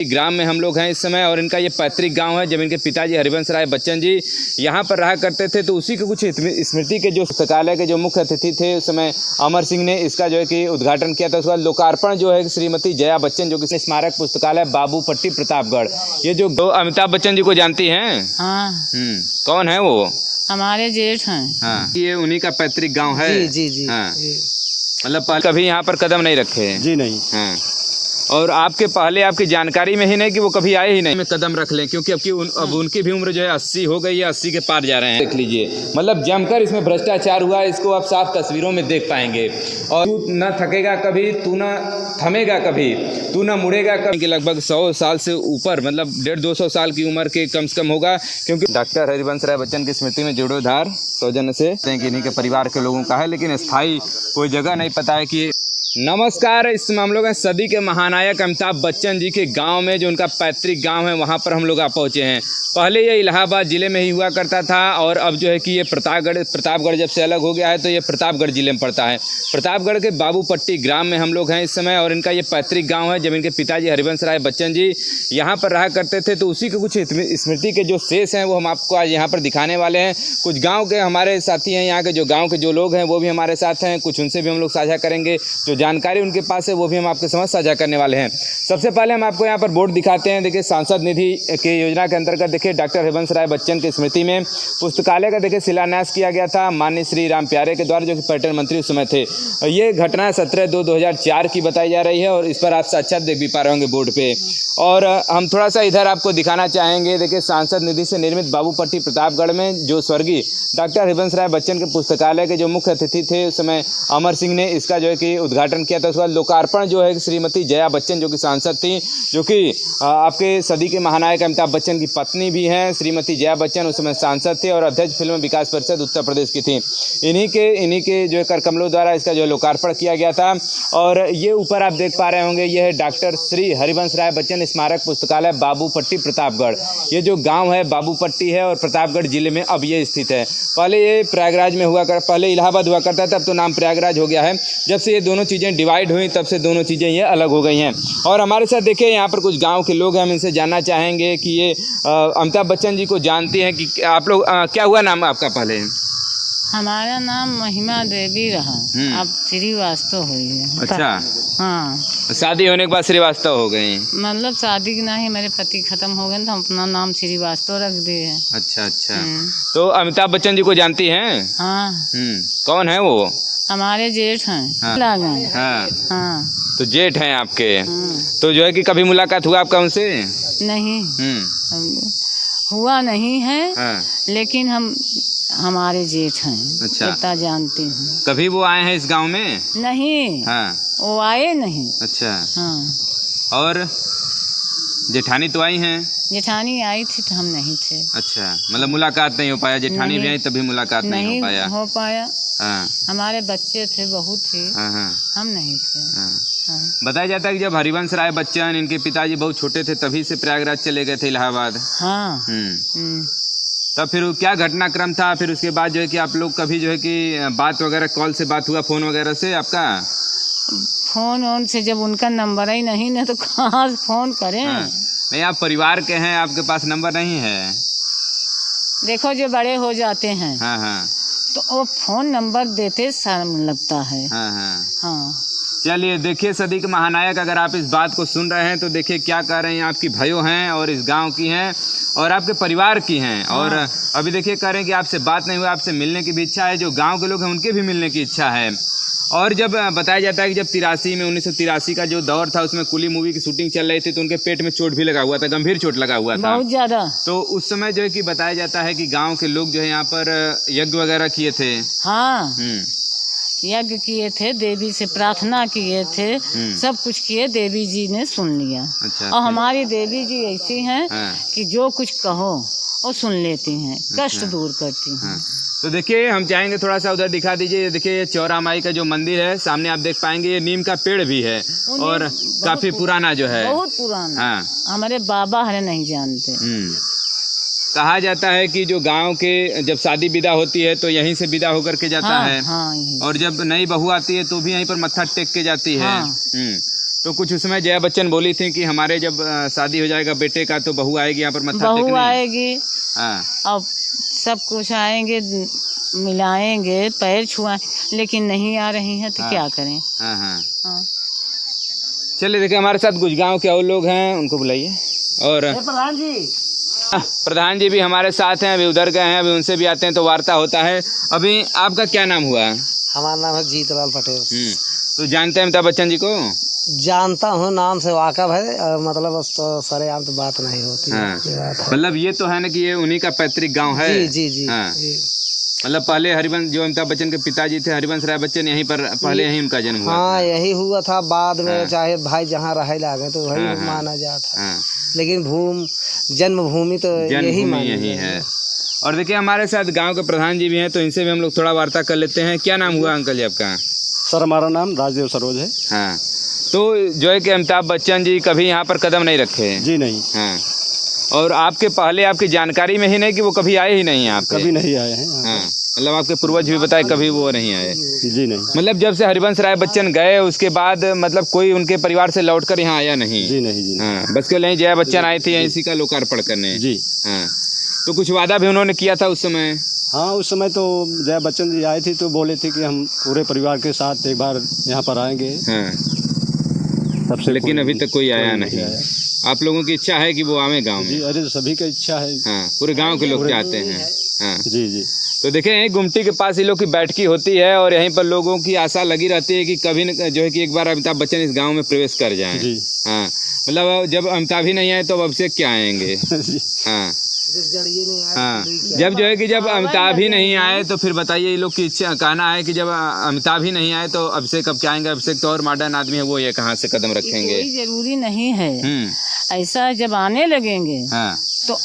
ग्राम में हम लोग हैं इस समय और इनका ये पैतृक गांव है। जब इनके पिताजी हरिवंश राय बच्चन जी यहाँ पर रहा करते थे तो उसी के कुछ स्मृति के जो पुस्तकालय के जो मुख्य अतिथि थे उस समय अमर सिंह ने इसका जो है कि उद्घाटन किया था। उसके बाद लोकार्पण जो है श्रीमती जया बच्चन जो कि स्मारक पुस्तकालय बाबूपट्टी प्रतापगढ़। ये जो अमिताभ बच्चन जी को जानती हैं? हाँ। कौन है वो? हमारे जेठ हैं। हाँ, ये उन्हीं का पैतृक गाँव है। जी जी जी। हाँ, मतलब कभी यहाँ पर कदम नहीं रखे? जी नहीं। हाँ, और आपके पहले आपकी जानकारी में ही नहीं कि वो कभी आए ही नहीं में कदम रख लें, क्योंकि अब उनकी भी उम्र जो है 80 हो गई है, 80 के पार जा रहे हैं। देख लीजिए, मतलब जमकर इसमें भ्रष्टाचार हुआ, इसको आप साफ तस्वीरों में देख पाएंगे। और तू न थकेगा कभी, तू न थमेगा कभी, तू न मुड़ेगा कभी। कि लगभग 100 साल से ऊपर, मतलब 150-200 साल की उम्र के कम से कम होगा, क्योंकि डॉक्टर हरिवंश राय बच्चन की स्मृति में जीर्णोद्धार सौजन्य से इन्हीं के परिवार के लोगों का है, लेकिन स्थायी कोई जगह नहीं पता है कि। नमस्कार, इस मामलों में सदी के महानायक अमिताभ बच्चन जी के गांव में जो उनका पैतृक गांव है वहां पर हम लोग आ पहुंचे हैं। पहले ये इलाहाबाद ज़िले में ही हुआ करता था और अब जो है कि ये प्रतापगढ़ जब से अलग हो गया है तो ये प्रतापगढ़ ज़िले में पड़ता है। प्रतापगढ़ के बाबूपट्टी ग्राम में हम लोग हैं इस समय और इनका ये पैतृक गांव है। जब इनके पिताजी हरिवंश राय बच्चन जी यहाँ पर रहा करते थे तो उसी के कुछ स्मृति के जो शेष हैं वो हम आपको आज यहाँ पर दिखाने वाले हैं। कुछ गाँव के हमारे साथी हैं, यहाँ के जो गाँव के जो लोग हैं वो भी हमारे साथ हैं, कुछ उनसे भी हम लोग साझा करेंगे। जो जानकारी उनके पास है वो भी हम आपके समझ साझा करने वाले हैं। सबसे पहले हम आपको यहाँ पर बोर्ड दिखाते हैं। देखिए, सांसद निधि के योजना के अंतर्गत देखिए डॉक्टर हरिवंश राय बच्चन की स्मृति में पुस्तकालय का देखिए शिलान्यास किया गया था माननीय श्री राम प्यारे के द्वारा, जो कि पर्यटन मंत्री उस समय थे। ये घटना 17/2/2004 की बताई जा रही है और इस पर आप साक्षात देख भी पा रहे होंगे बोर्ड पे। और हम थोड़ा सा इधर आपको दिखाना चाहेंगे। देखिए, सांसद निधि से निर्मित बाबूपट्टी प्रतापगढ़ में जो स्वर्गीय डॉक्टर हरिवंश राय बच्चन के पुस्तकालय के जो मुख्य अतिथि थे उस समय अमर सिंह ने इसका जो है कि उद्घाटन किया था। उसके बाद लोकार्पण जो है श्रीमती जया बच्चन जो कि सांसद थी, जो कि आपके सदी के महानायक अमिताभ बच्चन की पत्नी भी हैं। श्रीमती जया बच्चन उस समय सांसद थे और अध्यक्ष फिल्म विकास परिषद उत्तर प्रदेश की थी। इन्हीं के जो कर कमलों द्वारा इसका जो लोकार्पण किया गया था। और ये ऊपर आप देख पा रहे होंगे, ये है डॉक्टर श्री हरिवंश राय बच्चन स्मारक पुस्तकालय बाबूपट्टी प्रतापगढ़। ये जो गांव है बाबूपट्टी है और प्रतापगढ़ जिले में अब ये स्थित है। पहले ये प्रयागराज में पहले इलाहाबाद हुआ करता था, अब तो नाम प्रयागराज हो गया है। जब से ये दोनों चीज़ें डिवाइड हुई तब से दोनों चीज़ें ये अलग हो गई हैं। और हमारे साथ देखिए यहाँ पर कुछ गाँव के लोग हैं, हम इनसे जानना चाहेंगे कि ये अमिताभ बच्चन जी को जानते हैं कि आप लोग क्या हुआ नाम आपका पहले? हमारा नाम महिमा देवी रहा, अब श्रीवास्तव हुई है। अच्छा। हाँ, शादी होने के बाद श्रीवास्तव हो गई? मतलब शादी की नहीं, मेरे पति खत्म हो गए तो हम अपना नाम श्रीवास्तव रख दिए। अच्छा अच्छा। तो अमिताभ बच्चन जी को जानती हैं? हाँ। कौन है वो? हमारे जेठ हैं। हाँ। हाँ। हाँ। तो जेठ हैं आपके। तो जो है कि कभी मुलाकात हुआ आपका उनसे? नहीं, हुआ नहीं है। हाँ। लेकिन हमारे जेठ हैं। अच्छा। इतना जानती हूँ। कभी वो आए हैं इस गांव में? नहीं। हाँ। वो आए नहीं। अच्छा। हाँ। और जेठानी तो आई हैं? जेठानी आई थी तो हम नहीं थे। अच्छा, मतलब मुलाकात नहीं हो पाया। जेठानी भी आई तभी मुलाकात नहीं हो पाया। हाँ। हमारे बच्चे थे, बहू थे। हाँ हाँ। हम नहीं थे। हाँ। हाँ। बताया जाता है कि जब हरिवंश राय बच्चन इनके पिताजी बहुत छोटे थे तभी से प्रयागराज चले गए थे इलाहाबाद। हाँ। तब फिर क्या घटनाक्रम था? फिर उसके बाद जो है कि आप लोग कभी जो है कि बात वगैरह कॉल से बात हुआ, फोन वगैरह से आपका? फोन से जब उनका नंबर ही नहीं ना तो कहाँ से फोन करें? हाँ। नहीं, आप परिवार के हैं, आपके पास नंबर नहीं है? देखो, जो बड़े हो जाते हैं हाँ हाँ तो वो फोन नंबर देते शर्म लगता है। हाँ हाँ हाँ। चलिए, देखिए सदी के महानायक अगर आप इस बात को सुन रहे हैं तो देखिए क्या कह रहे हैं। आपकी भाइयों हैं और इस गांव की हैं और आपके परिवार की हैं। हाँ। और अभी देखिए कह रहे हैं कि आपसे बात नहीं हुई, आपसे मिलने की भी इच्छा है। जो गांव के लोग हैं उनके भी मिलने की इच्छा है। और जब बताया जाता है कि जब 1983 का जो दौर था उसमें कुली मूवी की शूटिंग चल रही थी तो उनके पेट में चोट भी लगा हुआ था, गंभीर चोट लगा हुआ था बहुत ज़्यादा। तो उस समय जो है कि बताया जाता है कि गांव के लोग जो है यहाँ पर यज्ञ वगैरह किए थे। हाँ, यज्ञ किए थे, देवी से प्रार्थना किए थे, सब कुछ किए, देवी जी ने सुन लिया। अच्छा। और हमारी देवी जी ऐसी हैं कि जो कुछ कहो वो सुन लेती हैं, कष्ट दूर करती हैं। तो देखिए, हम चाहेंगे थोड़ा सा उधर दिखा दीजिए। देखिए, ये चौरा माई का जो मंदिर है सामने आप देख पाएंगे, ये नीम का पेड़ भी है और काफी पुराना जो है, बहुत पुराना। हाँ। हमारे बाबा हरे नहीं जानते। कहा जाता है कि जो गांव के जब शादी विदा होती है तो यहीं से विदा होकर के जाता है। हाँ, और जब नई बहू आती है तो भी यहीं पर मत्था टेक के जाती है। तो कुछ उसमें जया बच्चन बोली थी कि हमारे जब शादी हो जाएगा बेटे का तो बहू आएगी यहाँ पर मत्था बहू टेकने। आएगी हाँ अब सब कुछ आएंगे, मिलाएंगे, पैर छुआएं, लेकिन नहीं आ रही हैं तो हाँ। क्या करें। हाँ हाँ हाँ। चलिए देखिए हमारे साथ कुछ गाँव के और लोग हैं, उनको बुलाइए। और प्रधान जी, प्रधान जी भी हमारे साथ हैं, अभी उधर गए हैं, अभी उनसे भी आते हैं तो वार्ता होता है। अभी आपका क्या नाम हुआ? हमारा नाम है जीतलाल पटेल। तो जानते हैं अमिताभ बच्चन जी को? जानता हूँ, नाम से वाकिफ है, मतलब बस तो सरेआम तो बात नहीं होती हाँ। ये बात है। मतलब ये तो है ना कि ये उन्हीं का पैतृक गांव है। जी जी जी, हाँ। जी। मतलब पहले हरिवंश, जो अमिताभ बच्चन के पिताजी थे हरिवंश राय बच्चन, यहीं पर पहले यहीं उनका जन्म हुआ हाँ था। यही हुआ था, बाद में हाँ। चाहे भाई जहाँ रहे लागे तो वही हाँ, हाँ। माना जाता, हाँ लेकिन जन्मभूमि तो यही जन्मभूमि मानी यही जाती है। और देखिए हमारे साथ गांव के प्रधान जी भी हैं, तो इनसे भी हम लोग थोड़ा वार्ता कर लेते हैं। क्या नाम हुआ अंकल जी आपका? सर हमारा नाम राजदेव सरोज है। हाँ तो जो है कि अमिताभ बच्चन जी कभी यहाँ पर कदम नहीं रखे? जी नहीं, हाँ। और आपके पहले आपकी जानकारी में ही नहीं कि वो कभी आए ही नहीं यहाँ पे? कभी नहीं आए हैं। हाँ मतलब आपके पूर्वज भी बताए कभी वो नहीं आए? जी नहीं, मतलब जब से हरिवंश राय बच्चन गए उसके बाद मतलब कोई उनके परिवार से लौटकर यहाँ आया नहीं? जी नहीं, जी नहीं। हाँ बस केवल यहीं जया बच्चन आई थी इसी का लोकार्पण करने। जी हाँ तो कुछ वादा भी उन्होंने किया था उस समय? हाँ, उस समय तो जया बच्चन जी आए थे तो बोले थे कि हम पूरे परिवार के साथ एक बार यहाँ पर आएंगे। हाँ तब से लेकिन अभी तक कोई आया नहीं। आया। आप लोगों की इच्छा है कि वो आवे गाँव जी में? अरे सभी का इच्छा है। हाँ पूरे गाँव के लोग चाहते हैं। हाँ जी जी, तो देखें यहीं गुमटी के पास ये लोग की बैठकी होती है और यहीं पर लोगों की आशा लगी रहती है कि कभी न जो है कि एक बार अमिताभ बच्चन इस गांव में प्रवेश कर जाएं। जी हाँ मतलब जब अमिताभ ही नहीं आए तो अब अभिषेक क्या आएंगे? जी। हाँ जड़िए नहीं आए हाँ तो क्या? जब जो है कि जब अमिताभ ही नहीं आए तो फिर बताइए ये लोग की इच्छा कहना है कि जब अमिताभ ही नहीं आए तो अभिषेक अब क्या आएंगे? अभिषेक तो और मॉडर्न आदमी है, वो ये कहाँ से कदम रखेंगे? कोई जरूरी नहीं है, ऐसा जब आने लगेंगे हाँ तो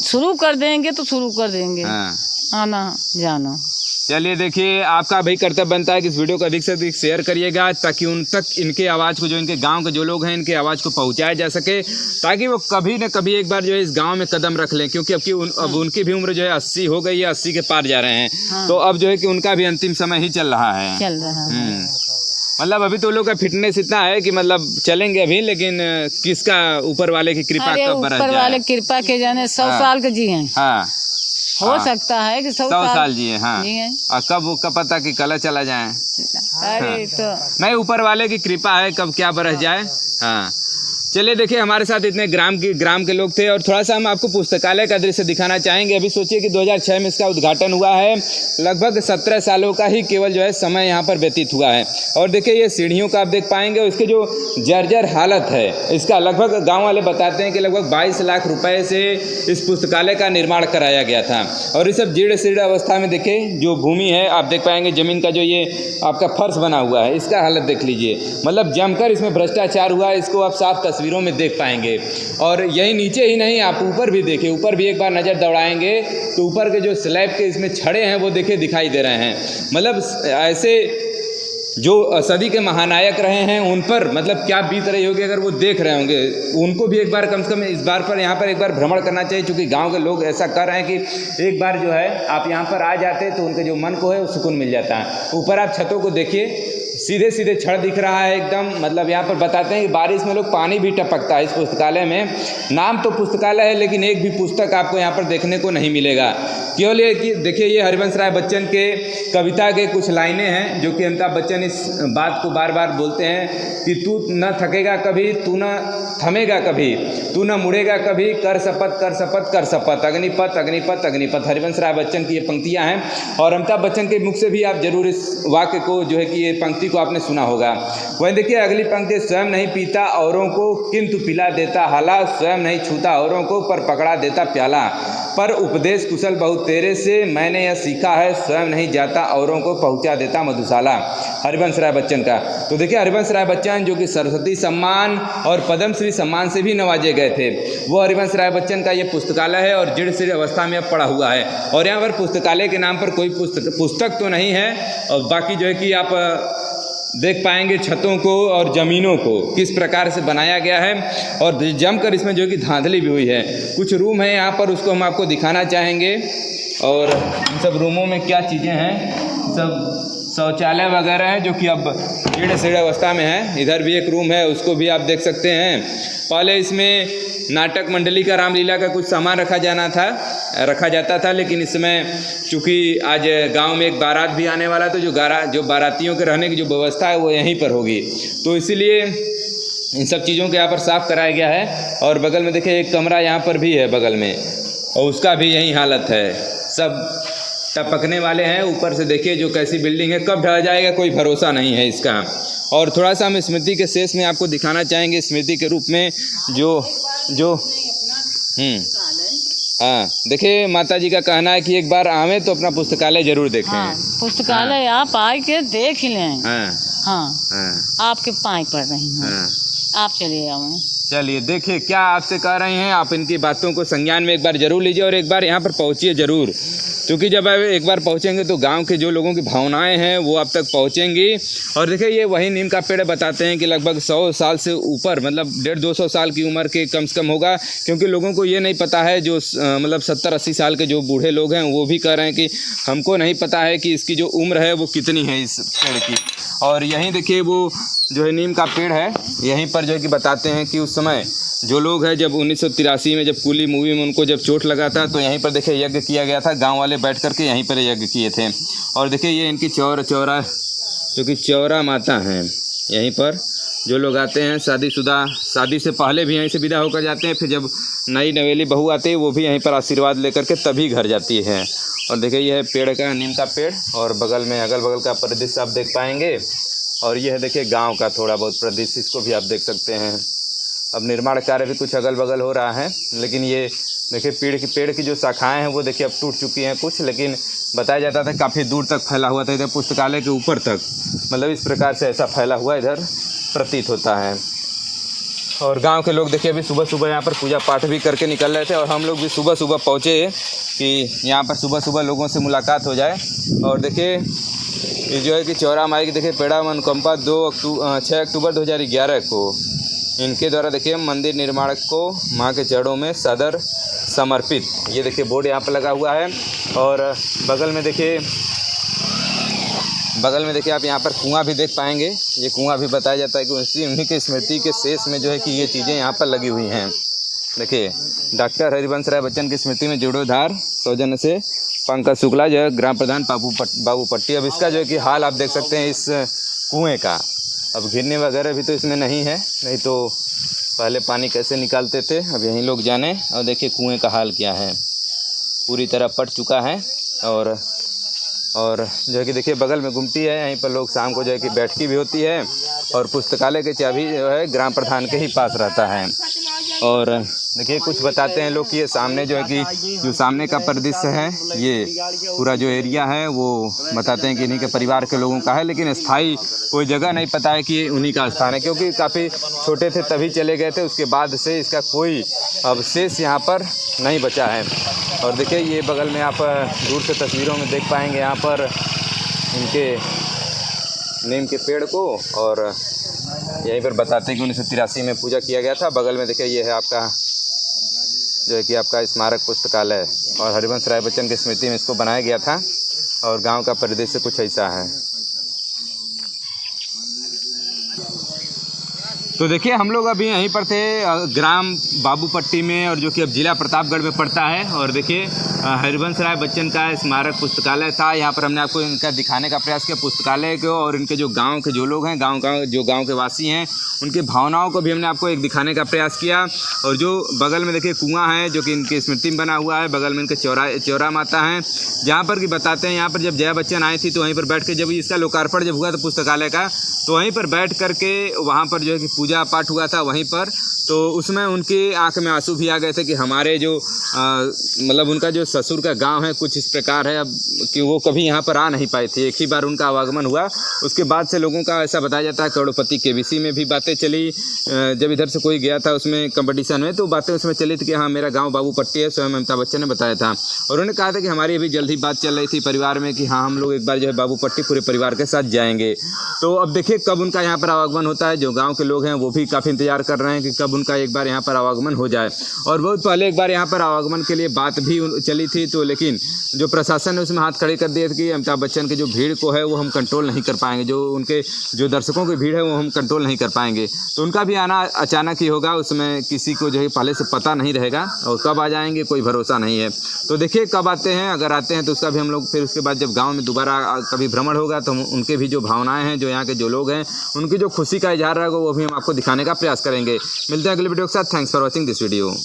शुरू कर देंगे तो शुरू कर देंगे हाँ। आना जाना। चलिए देखिए आपका भाई कर्तव्य बनता है कि इस वीडियो को अधिक से अधिक शेयर करिएगा ताकि उन तक इनके आवाज़ को, जो इनके गांव के जो लोग हैं, इनके आवाज़ को पहुंचाया जा सके, ताकि वो कभी न कभी एक बार जो है इस गांव में कदम रख लें। क्योंकि अब उनकी भी उम्र जो है 80 हो गई है, 80 के पार जा रहे हैं। हाँ। तो अब जो है कि उनका भी अंतिम समय ही चल रहा है। चल रहा है। मतलब अभी तो लोग का फिटनेस इतना है कि मतलब चलेंगे अभी, लेकिन किसका ऊपर वाले की कृपा अरे कब बरस ऊपर वाले जाए। कृपा के जाने 100 हाँ। साल के जिए, हाँ हो हाँ। सकता है कि 100 साल जिए। हाँ जिए। और कब वो कब पता कि कल चला जाए। अरे तो नहीं, ऊपर वाले की कृपा है, कब क्या बरस जाए। हाँ चलिए देखिए हमारे साथ इतने ग्राम के लोग थे और थोड़ा सा हम आपको पुस्तकालय का दृश्य दिखाना चाहेंगे। अभी सोचिए कि 2006 में इसका उद्घाटन हुआ है, लगभग 17 सालों का ही केवल जो है समय यहाँ पर व्यतीत हुआ है। और देखिए ये सीढ़ियों का आप देख पाएंगे, उसके जो जर्जर हालत है इसका, लगभग गांव वाले बताते हैं कि लगभग 22 लाख रुपए से इस पुस्तकालय का निर्माण कराया गया था। और ये सब जीर्ण शीर्ण अवस्था में देखिए जो भूमि है आप देख पाएंगे, ज़मीन का जो ये आपका फर्श बना हुआ है इसका हालत देख लीजिए। मतलब जमकर इसमें भ्रष्टाचार हुआ है, इसको आप साफ तस्वीरों में देख पाएंगे। और यही नीचे ही नहीं, आप ऊपर भी देखिए, ऊपर भी एक बार नज़र दौड़ाएंगे तो ऊपर के जो स्लैब के इसमें छड़े हैं वो देखिए दिखाई दे रहे हैं। मतलब ऐसे जो सदी के महानायक रहे हैं उन पर मतलब क्या बीत रही होगी अगर वो देख रहे होंगे। उनको भी एक बार कम से कम इस बार पर यहाँ पर एक बार भ्रमण करना चाहिए, क्योंकि गांव के लोग ऐसा कर रहे हैं कि एक बार जो है आप यहाँ पर आ जाते तो उनके जो मन को है वो सुकून मिल जाता है। ऊपर आप छतों को देखिए, सीधे सीधे छड़ दिख रहा है एकदम। मतलब यहाँ पर बताते हैं कि बारिश में लोग पानी भी टपकता है इस पुस्तकालय में। नाम तो पुस्तकालय है लेकिन एक भी पुस्तक आपको यहाँ पर देखने को नहीं मिलेगा। केवल ये कि देखिए ये हरिवंश राय बच्चन के कविता के कुछ लाइनें हैं जो कि अमिताभ बच्चन इस बात को बार बार बोलते हैं कि तू न थकेगा कभी, तू न थमेगा कभी, तू न मुड़ेगा कभी, कर शपथ कर शपथ कर शपथ, अग्निपथ अग्निपथ अग्निपथ। हरिवंश राय बच्चन की ये पंक्तियाँ हैं और अमिताभ बच्चन के मुख से भी आप जरूर इस वाक्य को जो है कि ये पंक्ति को आपने सुना होगा। वहीं देखिए अगली पंक्ति, स्वयं नहीं पीता औरों को किंतु पिला देता हाला, स्वयं नहीं छूता औरों को पर पकड़ा देता प्याला, पर उपदेश कुशल बहुत तेरे से मैंने यह सीखा है, स्वयं नहीं जाता औरों को पहुंचा देता मधुशाला। हरिवंश राय बच्चन का। तो देखिए हरिवंश राय बच्चन जो कि सरस्वती सम्मान और पद्मश्री सम्मान से भी नवाजे गए थे, वो हरिवंश राय बच्चन का ये पुस्तकालय है और जीर्ण शीर्ण अवस्था में अब पड़ा हुआ है। और यहाँ पर पुस्तकालय के नाम पर कोई पुस्तक तो नहीं है, और बाकी जो है कि आप देख पाएंगे छतों को और ज़मीनों को किस प्रकार से बनाया गया है और जमकर इसमें जो कि धांधली भी हुई है। कुछ रूम है यहाँ पर, उसको हम आपको दिखाना चाहेंगे। और इन सब रूमों में क्या चीज़ें हैं सब शौचालय वगैरह है जो कि अब जीर्ण शीर्ण अवस्था में है। इधर भी एक रूम है, उसको भी आप देख सकते हैं। पहले इसमें नाटक मंडली का रामलीला का कुछ सामान रखा जाता था, लेकिन इस समय चूँकि आज गांव में एक बारात भी आने वाला, तो जो बारातियों के रहने की जो व्यवस्था है वो यहीं पर होगी, तो इसीलिए इन सब चीज़ों को यहाँ पर साफ़ कराया गया है। और बगल में देखिए एक कमरा यहाँ पर भी है बगल में, और उसका भी यही हालत है। सब टपकने वाले हैं। ऊपर से देखिए जो कैसी बिल्डिंग है, कब ढह जाएगा कोई भरोसा नहीं है इसका। और थोड़ा सा हम स्मृति के शेष में आपको दिखाना चाहेंगे, स्मृति के रूप में जो हाँ, देखिए माता जी का कहना है कि एक बार आवे तो अपना पुस्तकालय जरूर देखें। हाँ, पुस्तकालय आप आए के देख ही लें। हाँ, हाँ, आपके पाँव पड़ रही हैं। हाँ। आप चलिए आए। चलिए देखिए क्या आपसे कह रहे हैं, आप इनकी बातों को संज्ञान में एक बार जरूर लीजिए और एक बार यहाँ पर पहुँचिए ज़रूर, क्योंकि जब आप एक बार पहुँचेंगे तो गांव के जो लोगों की भावनाएं हैं वो आप तक पहुँचेंगी। और देखिए ये वही नीम का पेड़ बताते हैं कि लगभग 100 साल से ऊपर, मतलब 150-200 साल की उम्र के कम से कम होगा, क्योंकि लोगों को ये नहीं पता है, जो मतलब 70-80 साल के जो बूढ़े लोग हैं वो भी कह रहे हैं कि हमको नहीं पता है कि इसकी जो उम्र है वो कितनी है इस पेड़ की। और यहीं देखिए वो जो है नीम का पेड़ है, यहीं पर जो है कि बताते हैं कि उस समय जो लोग हैं, जब 1983 में जब कूली मूवी में उनको जब चोट लगा था, तो यहीं पर देखिए यज्ञ किया गया था। गांव वाले बैठ करके यहीं पर यज्ञ किए थे। और देखिए ये इनकी चौरा जो कि चौरा माता हैं, यहीं पर जो लोग आते हैं शादीशुदा, शादी से पहले भी यहीं से विदा होकर जाते हैं, फिर जब नई नवेली बहू आती है वो भी यहीं पर आशीर्वाद लेकर के तभी घर जाती है। और देखिए यह है पेड़ का, नीम का पेड़, और बगल में अगल बगल का परिदृश्य आप देख पाएंगे। और यह है देखिए गाँव का थोड़ा बहुत परिदृश्य, इसको भी आप देख सकते हैं। अब निर्माण कार्य भी कुछ अगल बगल हो रहा है, लेकिन ये देखिए पेड़ की जो शाखाएं हैं वो देखिए अब टूट चुकी हैं कुछ, लेकिन बताया जाता था काफ़ी दूर तक फैला हुआ था, इधर पुस्तकालय के ऊपर तक, मतलब इस प्रकार से ऐसा फैला हुआ इधर प्रतीत होता है। और गांव के लोग देखिए अभी सुबह सुबह यहाँ पर पूजा पाठ भी करके निकल रहे थे, और हम लोग भी सुबह सुबह पहुँचे कि यहाँ पर सुबह सुबह लोगों से मुलाकात हो जाए। और देखिए ये जो है कि चौरा माई की देखिए पेड़ा मनोकंपा 6 अक्टूबर 2011 को इनके द्वारा देखिए मंदिर निर्माण को माँ के चरणों में सदर समर्पित, ये देखिए बोर्ड यहाँ पर लगा हुआ है। और बगल में देखिए आप यहाँ पर कुआं भी देख पाएंगे। ये कुआं भी बताया जाता है कि उन्हीं के स्मृति के शेष में जो है कि ये चीज़ें यहाँ पर लगी हुई हैं। देखिए डॉक्टर हरिवंश राय बच्चन की स्मृति में जीर्णोद्धार सौजन्य से पंकज शुक्ला जो है ग्राम प्रधान बाबूपट्टी। अब इसका जो है कि हाल आप देख सकते हैं इस कुएँ का। अब घिरने वगैरह भी तो इसमें नहीं है, नहीं तो पहले पानी कैसे निकालते थे, अब यहीं लोग जाने। और देखिए कुएं का हाल क्या है, पूरी तरह पट चुका है। और जो है कि देखिए बगल में गुमटी है, यहीं पर लोग शाम को जो है कि बैठकी भी होती है। और पुस्तकालय की चाबी जो है ग्राम प्रधान के ही पास रहता है। और देखिए कुछ बताते हैं लोग कि ये सामने जो है कि जो सामने का परिदृश्य है, ये पूरा जो एरिया है वो बताते हैं कि इन्हीं के परिवार के लोगों का है, लेकिन स्थायी कोई जगह नहीं पता है कि ये उन्हीं का स्थान है, क्योंकि काफ़ी छोटे थे तभी चले गए थे, उसके बाद से इसका कोई अवशेष यहाँ पर नहीं बचा है। और देखिए ये बगल में आप दूर से तस्वीरों में देख पाएंगे यहाँ पर इनके नीम के पेड़ को। और यहीं पर बताते हैं कि 1983 में पूजा किया गया था। बगल में देखिए ये है आपका जो है कि आपका स्मारक पुस्तकालय, और हरिवंश राय बच्चन की स्मृति में इसको बनाया गया था। और गांव का परिदृश्य कुछ ऐसा है। तो देखिए हम लोग अभी यहीं पर थे ग्राम बाबूपट्टी में, और जो कि अब ज़िला प्रतापगढ़ में पड़ता है। और देखिए हरिवंश राय बच्चन का स्मारक पुस्तकालय था। यहाँ पर हमने आपको इनका दिखाने का प्रयास किया पुस्तकालय को, और इनके जो गांव के जो लोग हैं, गांव के वासी हैं, उनके भावनाओं को भी हमने आपको एक दिखाने का प्रयास किया। और जो बगल में देखिए कुआं है जो कि इनकी स्मृति में बना हुआ है, बगल में इनके चौरा माता हैं, जहाँ पर कि बताते हैं यहाँ पर जब जया बच्चन आई थी तो वहीं पर बैठ के, जब इसका लोकार्पण जब हुआ था पुस्तकालय का, तो वहीं पर बैठ करके वहाँ पर जो है कि पूजा पाठ हुआ था वहीं पर। तो उसमें उनकी आंख में आंसू भी आ गए थे कि हमारे जो मतलब उनका जो ससुर का गांव है कुछ इस प्रकार है, अब कि वो कभी यहाँ पर आ नहीं पाए थे। एक ही बार उनका आवागमन हुआ, उसके बाद से लोगों का ऐसा बताया जाता है। करोड़पति केबीसी में भी बातें चली, जब इधर से कोई गया था उसमें कंपटीशन में, तो बातें उसमें चली थी कि हाँ मेरा गाँव बाबूपट्टी है, स्वयं अमिताभ बच्चन ने बताया था। और उन्होंने कहा था कि हमारी अभी जल्द ही बात चल रही थी परिवार में कि हाँ हम लोग एक बार जो है बाबूपट्टी पूरे परिवार के साथ जाएंगे। तो अब देखिए कब उनका यहाँ पर आवागमन होता है, जो गाँव के लोग हैं वो भी काफ़ी इंतजार कर रहे हैं कि कब उनका एक बार यहाँ पर आवागमन हो जाए। और बहुत पहले एक बार यहाँ पर आवागमन के लिए बात भी चली थी, तो लेकिन जो प्रशासन ने उसमें हाथ खड़े कर दिए थे कि अमिताभ बच्चन के जो भीड़ को है वो हम कंट्रोल नहीं कर पाएंगे, जो उनके जो दर्शकों की भीड़ है वो हम कंट्रोल नहीं कर पाएंगे। तो उनका भी आना अचानक ही होगा, उसमें किसी को जो है पहले से पता नहीं रहेगा और कब आ जाएंगे कोई भरोसा नहीं है। तो देखिए कब आते हैं, अगर आते हैं तो उसका भी हम लोग फिर उसके बाद जब गाँव में दोबारा कभी भ्रमण होगा तो उनके भी जो भावनाएँ हैं, जो यहाँ के जो लोग हैं, उनकी जो खुशी का इजहार रहेगा वो भी हम आपको दिखाने का प्रयास करेंगे। मिलते हैं अगले वीडियो के साथ। Thanks for watching this video.